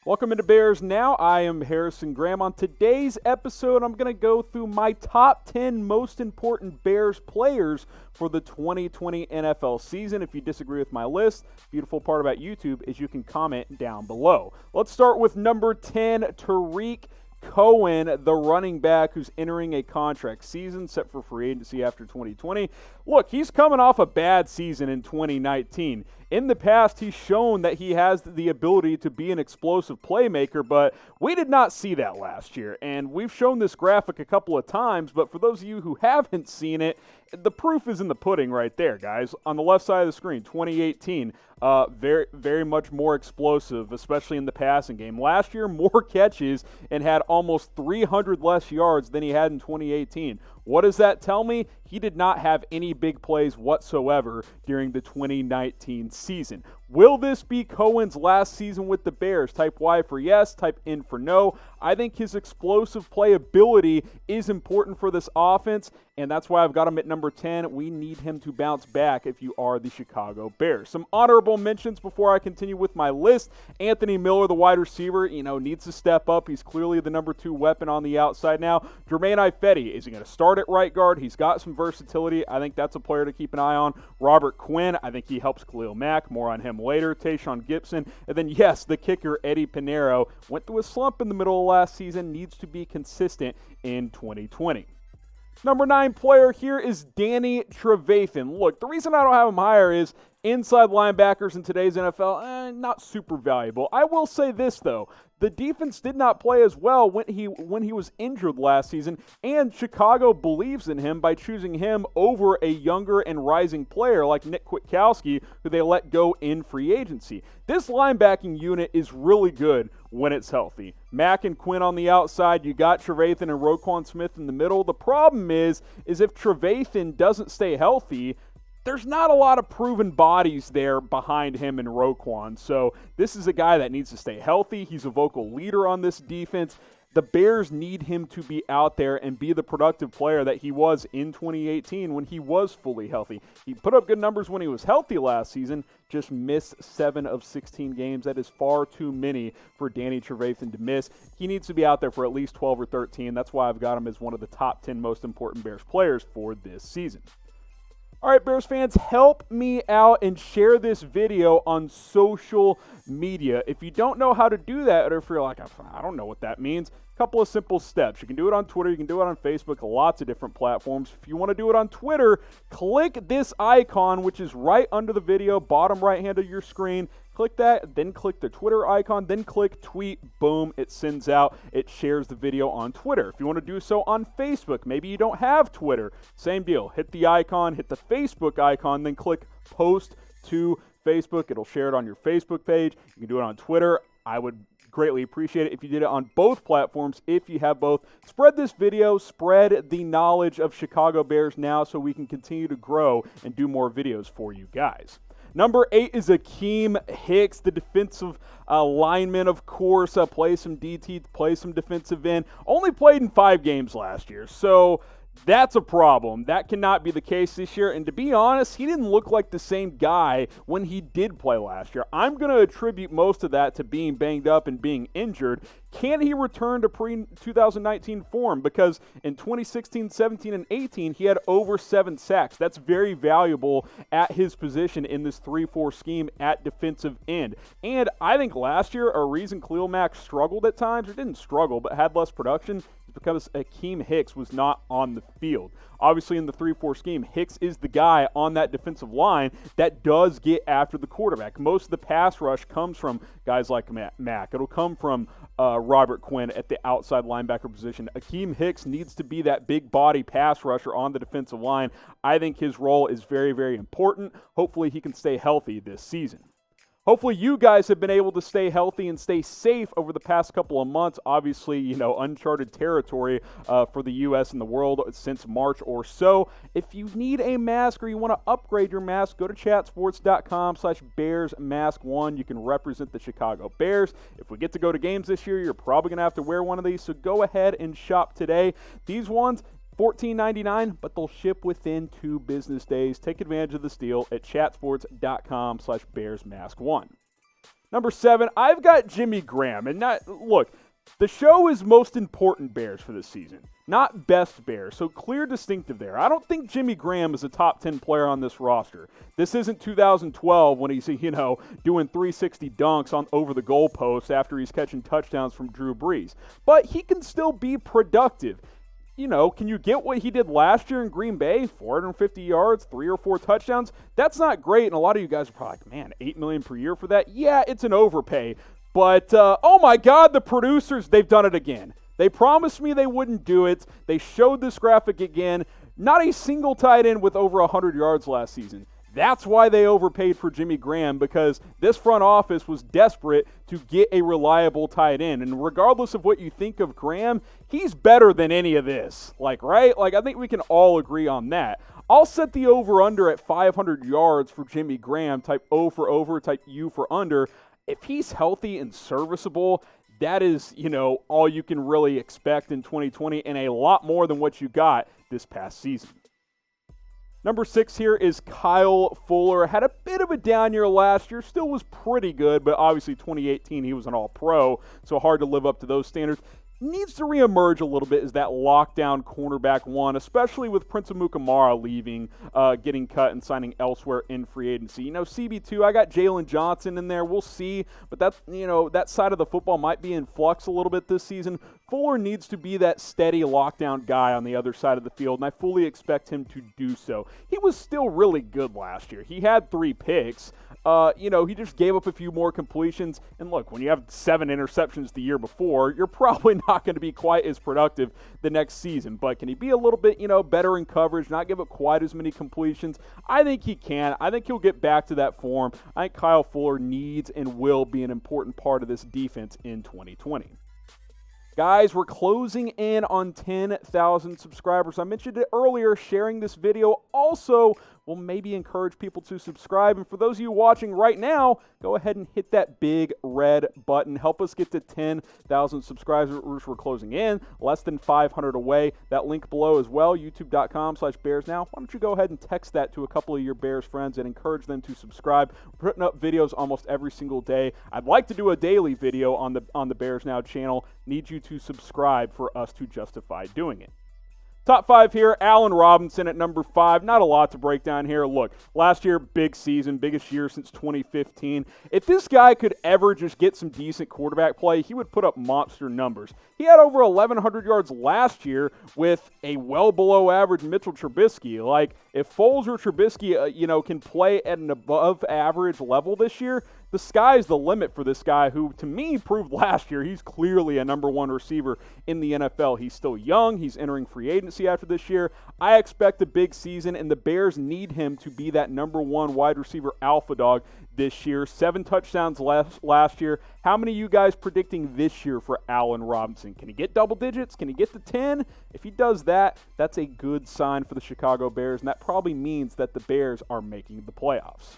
Welcome into Bears Now. I am Harrison Graham. On today's episode, I'm going to go through my top 10 most important Bears players for the 2020 NFL season. If you disagree with my list, beautiful part about YouTube is you can comment down below. Let's start with number 10, TARIK Cohen, the running back who's entering a contract season set for free agency after 2020. Look, he's coming off a bad season in 2019. In the past, he's shown that he has the ability to be an explosive playmaker, but we did not see that last year. And we've shown this graphic a couple of times, but for those of you who haven't seen it, the proof is in the pudding right there, guys. On the left side of the screen, 2018, very, very much more explosive, especially in the passing game. Last year, more catches and had almost 300 less yards than he had in 2018. What does that tell me? He did not have any big plays whatsoever during the 2019 season. Will this be Cohen's last season with the Bears? Type Y for yes, type N for no. I think his explosive playability is important for this offense, and that's why I've got him at number 10. We need him to bounce back if you are the Chicago Bears. Some honorable mentions before I continue with my list. Anthony Miller, the wide receiver, needs to step up. He's clearly the number 2 weapon on the outside now. Jermaine Ifedi, is he going to start at right guard? He's got some versatility. I think that's a player to keep an eye on. Robert Quinn, I think he helps Khalil Mack. More on him later. Tayshaun Gibson. And then, yes, the kicker, Eddie Pinheiro, went through a slump in the middle of last season, needs to be consistent in 2020. Number 9 player here is Danny Trevathan. Look, the reason I don't have him higher is inside linebackers in today's NFL, not super valuable. I will say this, though. The defense did not play as well when he was injured last season, and Chicago believes in him by choosing him over a younger and rising player like Nick Kwiatkowski, who they let go in free agency. This linebacking unit is really good when it's healthy. Mack and Quinn on the outside, you got Trevathan and Roquan Smith in the middle. The problem is if Trevathan doesn't stay healthy, there's not a lot of proven bodies there behind him and Roquan. So this is a guy that needs to stay healthy. He's a vocal leader on this defense. The Bears need him to be out there and be the productive player that he was in 2018 when he was fully healthy. He put up good numbers when he was healthy last season, just missed 7 of 16 games. That is far too many for Danny Trevathan to miss. He needs to be out there for at least 12 or 13. That's why I've got him as one of the top 10 most important Bears players for this season. All right, Bears fans, help me out and share this video on social media. If you don't know how to do that, or if you're like, I don't know what that means, a couple of simple steps. You can do it on Twitter. You can do it on Facebook, lots of different platforms. If you want to do it on Twitter, click this icon, which is right under the video, bottom right hand of your screen. Click that, then click the Twitter icon, then click tweet, boom, it sends out, it shares the video on Twitter. If you want to do so on Facebook, maybe you don't have Twitter, same deal. Hit the icon, hit the Facebook icon, then click post to Facebook. It'll share it on your Facebook page. You can do it on Twitter. I would greatly appreciate it if you did it on both platforms. If you have both, spread this video, spread the knowledge of Chicago Bears now so we can continue to grow and do more videos for you guys. Number 8 is AKIEM HICKS, the defensive lineman, of course. Play some DT, play some defensive end. Only played in 5 games last year, so that's a problem. That cannot be the case this year. And to be honest, he didn't look like the same guy when he did play last year. I'm going to attribute most of that to being banged up and being injured. Can he return to pre-2019 form? Because in 2016, 17, and 18, he had over 7 sacks. That's very valuable at his position in this 3-4 scheme at defensive end. And I think last year, a reason Khalil Mack struggled at times, or didn't struggle, but had less production, is because AKIEM HICKS was not on the field. Obviously, in the 3-4 scheme, HICKS is the guy on that defensive line that does get after the quarterback. Most of the pass rush comes from guys like Mack. It'll come from Robert Quinn at the outside linebacker position. AKIEM HICKS needs to be that big body pass rusher on the defensive line. I think his role is very, very important. Hopefully, he can stay healthy this season. Hopefully you guys have been able to stay healthy and stay safe over the past couple of months. Obviously, uncharted territory for the U.S. and the world since March or so. If you need a mask or you want to upgrade your mask, go to chatsports.com/BearsMask1. You can represent the Chicago Bears. If we get to go to games this year, you're probably going to have to wear one of these, so go ahead and shop today. These ones, $14.99, but they'll ship within 2 business days. Take advantage of this deal at chatsports.com/BearsMask1. Number 7, I've got Jimmy Graham. And look, the show is most important Bears for this season, not best Bears. So clear distinctive there. I don't think Jimmy Graham is a top 10 player on this roster. This isn't 2012 when he's, doing 360 dunks on over the goalpost after he's catching touchdowns from Drew Brees. But he can still be productive. Can you get what he did last year in Green Bay? 450 yards, 3 or 4 touchdowns? That's not great, and a lot of you guys are probably like, man, $8 million per year for that? Yeah, it's an overpay. But, oh my God, the producers, they've done it again. They promised me they wouldn't do it. They showed this graphic again. Not a single tight end with over 100 yards last season. That's why they overpaid for Jimmy Graham, because this front office was desperate to get a reliable tight end. And regardless of what you think of Graham, he's better than any of this. Right? I think we can all agree on that. I'll set the over-under at 500 yards for Jimmy Graham, type O for over, type U for under. If he's healthy and serviceable, that is, all you can really expect in 2020 and a lot more than what you got this past season. Number 6 here is Kyle Fuller. Had a bit of a down year last year. Still was pretty good, but obviously 2018 he was an all-pro, so hard to live up to those standards. Needs to reemerge a little bit as that lockdown cornerback one, especially with Prince Amukamara leaving, getting cut and signing elsewhere in free agency. CB2, I got Jalen Johnson in there. We'll see, but that's, that side of the football might be in flux a little bit this season. Fuller needs to be that steady lockdown guy on the other side of the field, and I fully expect him to do so. He was still really good last year. He had 3 picks. He just gave up a few more completions. And look, when you have 7 interceptions the year before, you're probably not going to be quite as productive the next season. But can he be a little bit, better in coverage, not give up quite as many completions? I think he can. I think he'll get back to that form. I think Kyle Fuller needs and will be an important part of this defense in 2020. Guys, we're closing in on 10,000 subscribers. I mentioned it earlier, sharing this video also will maybe encourage people to subscribe. And for those of you watching right now, go ahead and hit that big red button. Help us get to 10,000 subscribers. We're closing in, less than 500 away. That link below as well, youtube.com/BearsNow. Why don't you go ahead and text that to a couple of your Bears friends and encourage them to subscribe. We're putting up videos almost every single day. I'd like to do a daily video on the Bears Now channel. Need you to subscribe for us to justify doing it. Top 5 here, Allen Robinson at number 5. Not a lot to break down here. Look, last year, big season, biggest year since 2015. If this guy could ever just get some decent quarterback play, he would put up monster numbers. He had over 1,100 yards last year with a well below average Mitchell Trubisky. If Foles or Trubisky, can play at an above average level this year, the sky's the limit for this guy who, to me, proved last year he's clearly a number 1 receiver in the NFL. He's still young. He's entering free agency after this year. I expect a big season, and the Bears need him to be that number 1 wide receiver alpha dog this year. 7 touchdowns last year. How many of you guys predicting this year for Allen Robinson? Can he get double digits? Can he get to 10? If he does that, that's a good sign for the Chicago Bears, and that probably means that the Bears are making the playoffs.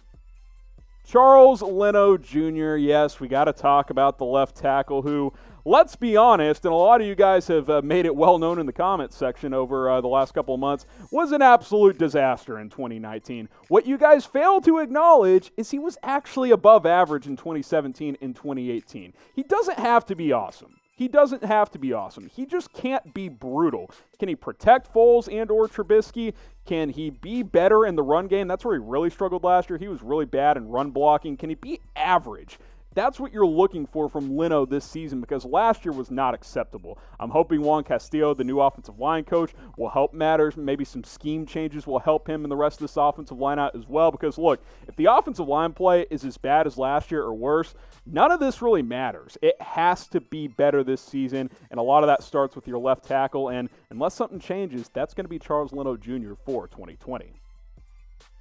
Charles Leno Jr., yes, we got to talk about the left tackle who, let's be honest, and a lot of you guys have made it well known in the comments section over the last couple of months, was an absolute disaster in 2019. What you guys fail to acknowledge is he was actually above average in 2017 and 2018. He doesn't have to be awesome. He doesn't have to be awesome. He just can't be brutal. Can he protect Foles and or Trubisky? Can he be better in the run game? That's where he really struggled last year. He was really bad in run blocking. Can he be average? That's what you're looking for from Leno this season, because last year was not acceptable. I'm hoping Juan Castillo, the new offensive line coach, will help matters. Maybe some scheme changes will help him and the rest of this offensive line out as well, because look, if the offensive line play is as bad as last year or worse, none of this really matters. It has to be better this season, and a lot of that starts with your left tackle, and unless something changes, that's going to be Charles Leno Jr. for 2020.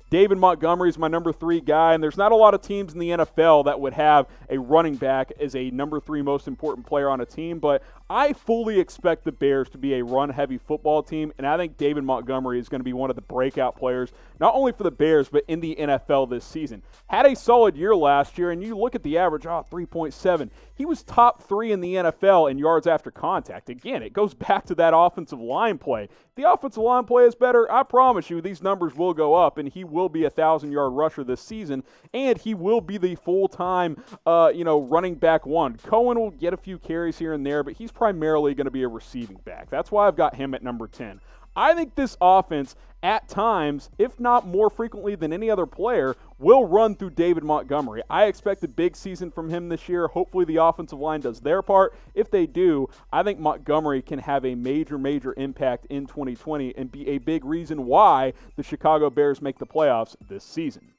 David Montgomery is my number 3 guy, and there's not a lot of teams in the NFL that would have a running back as a number 3 most important player on a team, but I fully expect the Bears to be a run-heavy football team, and I think David Montgomery is going to be one of the breakout players, not only for the Bears, but in the NFL this season. Had a solid year last year, and you look at the average, 3.7. He was top 3 in the NFL in yards after contact. Again, it goes back to that offensive line play. If the offensive line play is better, I promise you these numbers will go up, and he will be a 1,000-yard rusher this season, and he will be the full-time, running back one. Cohen will get a few carries here and there, but he's primarily going to be a receiving back. That's why I've got him at number 10. I think this offense, at times, if not more frequently than any other player, will run through David Montgomery. I expect a big season from him this year. Hopefully the offensive line does their part. If they do, I think Montgomery can have a major, major impact in 2020 and be a big reason why the Chicago Bears make the playoffs this season.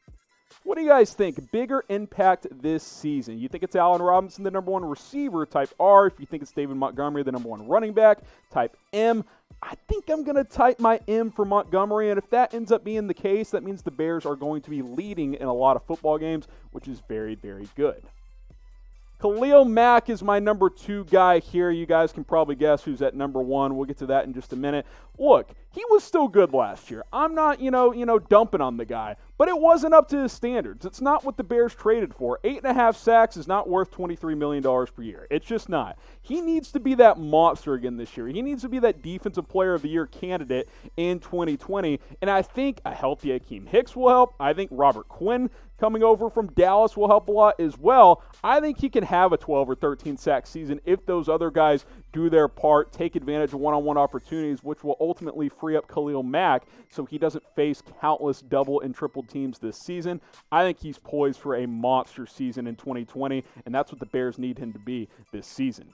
What do you guys think? Bigger impact this season? You think it's Allen Robinson, the number 1 receiver, type R? If you think it's David Montgomery, the number 1 running back, type M. I think I'm going to type my M for Montgomery, and if that ends up being the case, that means the Bears are going to be leading in a lot of football games, which is very, very good. Khalil Mack is my number 2 guy here. You guys can probably guess who's at number 1. We'll get to that in just a minute. Look, he was still good last year. I'm not, dumping on the guy, but it wasn't up to his standards. It's not what the Bears traded for. 8.5 sacks is not worth $23 million per year. It's just not. He needs to be that monster again this year. He needs to be that Defensive Player of the Year candidate in 2020, and I think a healthy AKIEM HICKS will help. I think Robert Quinn coming over from Dallas will help a lot as well. I think he can have a 12 or 13 sack season if those other guys do their part, take advantage of one-on-one opportunities, which will ultimately free up Khalil Mack so he doesn't face countless double and triple teams this season. I think he's poised for a monster season in 2020, and that's what the Bears need him to be this season.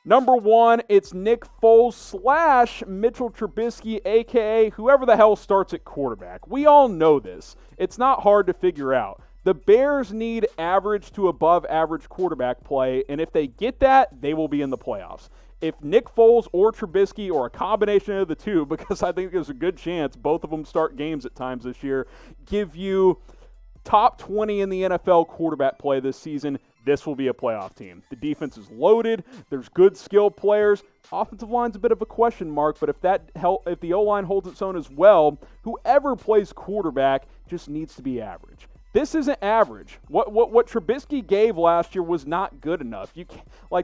Number 1, it's Nick Foles / Mitchell Trubisky, a.k.a. whoever the hell starts at quarterback. We all know this. It's not hard to figure out. The Bears need average to above average quarterback play, and if they get that, they will be in the playoffs. If Nick Foles or Trubisky or a combination of the two, because I think there's a good chance both of them start games at times this year, give you top 20 in the NFL quarterback play this season, this will be a playoff team. The defense is loaded. There's good skill players. Offensive line's a bit of a question mark, but if the O-line holds its own as well, whoever plays quarterback just needs to be average. This isn't average. What Trubisky gave last year was not good enough.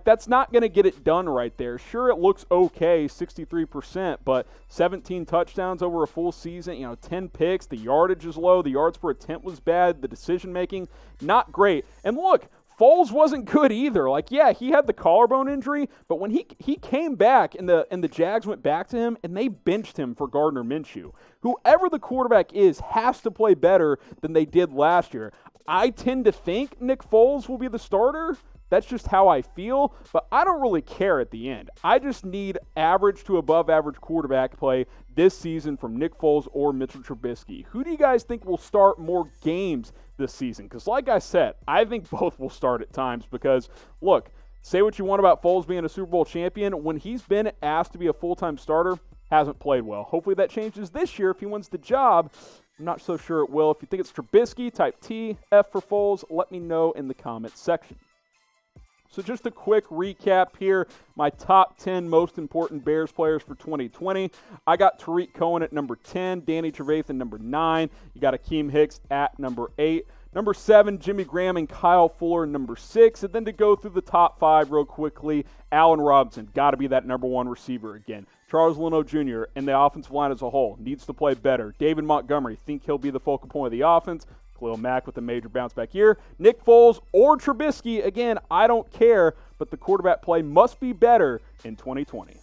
That's not going to get it done right there. Sure, it looks okay, 63%, but 17 touchdowns over a full season, 10 picks, the yardage is low, the yards per attempt was bad, the decision-making, not great. And look, Foles wasn't good either. He had the collarbone injury, but when he came back and the Jags went back to him and they benched him for Gardner Minshew. Whoever the quarterback is has to play better than they did last year. I tend to think Nick Foles will be the starter. That's just how I feel, but I don't really care at the end. I just need average to above average quarterback play this season from Nick Foles or Mitchell Trubisky. Who do you guys think will start more games this season? Because like I said, I think both will start at times because, look, say what you want about Foles being a Super Bowl champion. When he's been asked to be a full-time starter, hasn't played well. Hopefully that changes this year if he wins the job. I'm not so sure it will. If you think it's Trubisky, type T, F for Foles, let me know in the comments section. So just a quick recap here, my top 10 most important Bears players for 2020. I got TARIK Cohen at number 10, Danny TREVATHAN number 9. You got AKIEM HICKS at number 8. Number 7, Jimmy Graham and Kyle Fuller, number 6. And then to go through the top 5 real quickly, Allen Robinson, got to be that number 1 receiver again. Charles Leno Jr. and the offensive line as a whole needs to play better. David Montgomery, think he'll be the focal point of the offense. Khalil Mack with a major bounce back year. Nick Foles or Trubisky, again, I don't care, but the quarterback play must be better in 2020.